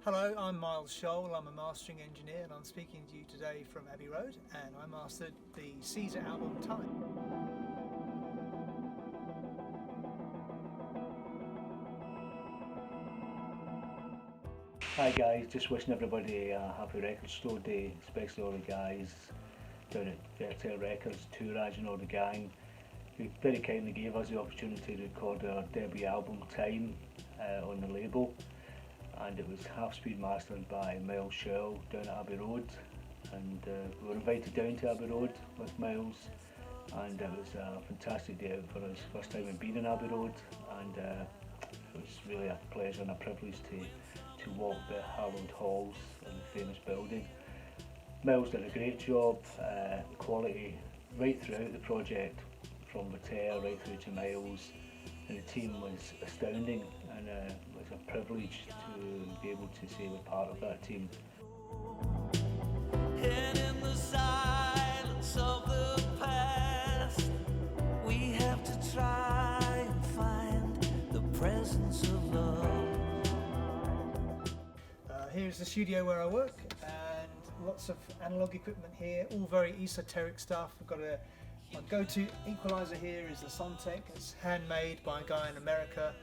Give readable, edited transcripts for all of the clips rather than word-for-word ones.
Hello, I'm Miles Scholl. I'm a mastering engineer and I'm speaking to you today from Abbey Road, and I mastered the Caezar album Time. Hi guys, just wishing everybody a happy Record Store Day, especially all the guys down at Vertere Records, Tourage and all the gang, who very kindly gave us the opportunity to record our debut album Time on the label. And it was half-speed mastered by Miles Scholl down at Abbey Road, and we were invited down to Abbey Road with Miles, and it was a fantastic day out for us, first time we've been in Abbey Road, and it was really a pleasure and a privilege to walk the hallowed halls of the famous building. Miles did a great job, the quality right throughout the project, from Vertere right through to Miles, and the team was astounding, and it was a privilege to be able to say we're part of that team. And in the silence of the past, we have to try and find the presence of love. Here's the studio where I work, and lots of analog equipment here, all very esoteric stuff. I've got my go-to equalizer here is the Sontec. It's handmade by a guy in America.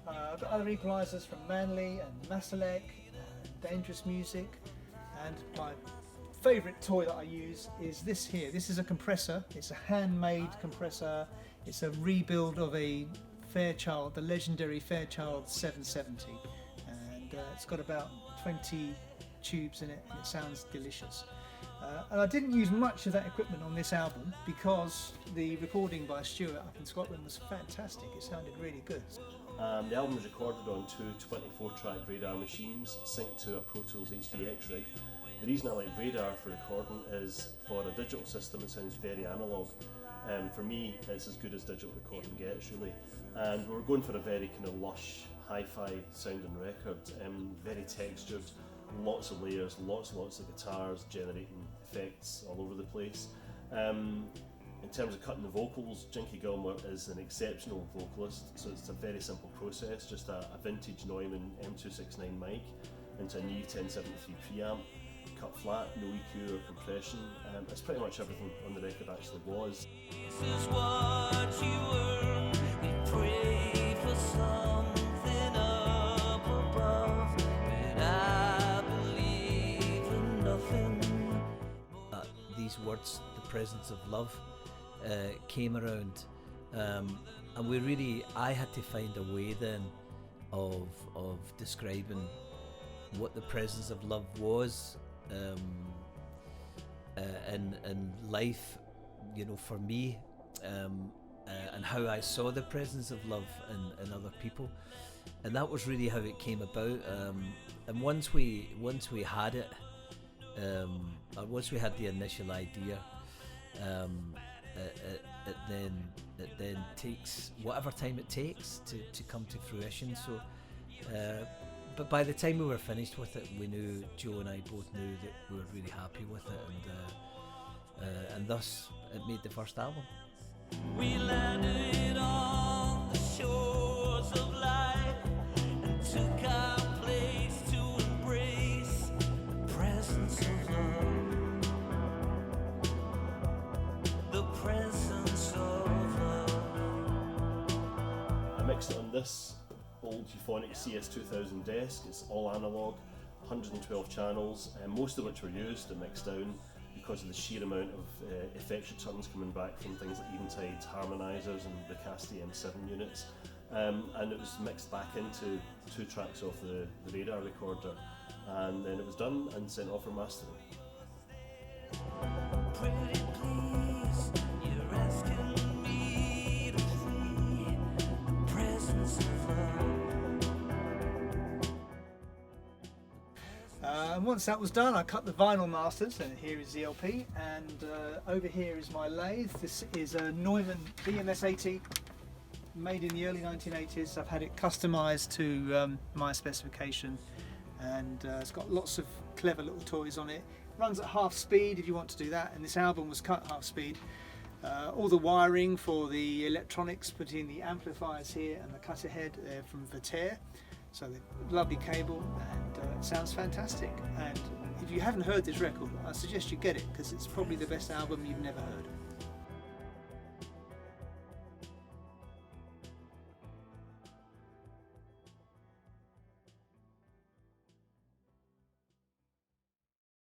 I've got other equalizers from Manley and Masalek and Dangerous Music, and my favourite toy that I use is this here. This is a compressor. It's a handmade compressor. It's a rebuild of a Fairchild, the legendary Fairchild 770, and it's got about 20 tubes in it, and it sounds delicious. And I didn't use much of that equipment on this album because the recording by Stuart up in Scotland was fantastic. It sounded really good. The album was recorded on two 24-track Radar machines synced to a Pro Tools HDX rig. The reason I like Radar for recording is for a digital system it sounds very analogue. For me it's as good as digital recording gets really, and we were going for a very kind of lush hi-fi sounding record, very textured, lots of layers, lots of guitars generating effects all over the place. In terms of cutting the vocals, Jinky Gilmore is an exceptional vocalist, so it's a very simple process, just a vintage Neumann M269 mic into a new 1073 preamp, cut flat, no EQ or compression. It's pretty much everything on the record actually was. This is what you earn. We pray for something up above, but I believe in nothing. These words, the presence of love, came around, and I had to find a way then of describing what the presence of love was in life, you know, for me, and how I saw the presence of love in other people, and that was really how it came about. And once we had it, once we had the initial idea, it then takes whatever time it takes to come to fruition. So, but by the time we were finished with it, we knew, Joe and I both knew that we were really happy with it, and thus it made the first album. We landed on the shores of life and took our place to embrace the presence of love. The presence of love. I mixed it on this old Euphonic CS2000 desk. It's all analogue, 112 channels, and most of which were used and mixed down because of the sheer amount of effects returns coming back from things like Eventide's harmonizers and the Casti M7 units, and it was mixed back into 2 tracks of the Radar recorder, and then it was done and sent off for mastering. Pretty please, you're asking me to see the presence of love. And once that was done, I cut the vinyl masters, and here is the LP, and over here is my lathe. This is a Neumann BMS80, made in the early 1980s. I've had it customized to my specification, and it's got lots of clever little toys on it. Runs at half speed if you want to do that, and this album was cut half speed. All the wiring for the electronics between the amplifiers here and the cutter head, they're from Vertere. So the lovely cable, and it sounds fantastic. And if you haven't heard this record, I suggest you get it, because it's probably the best album you've never heard.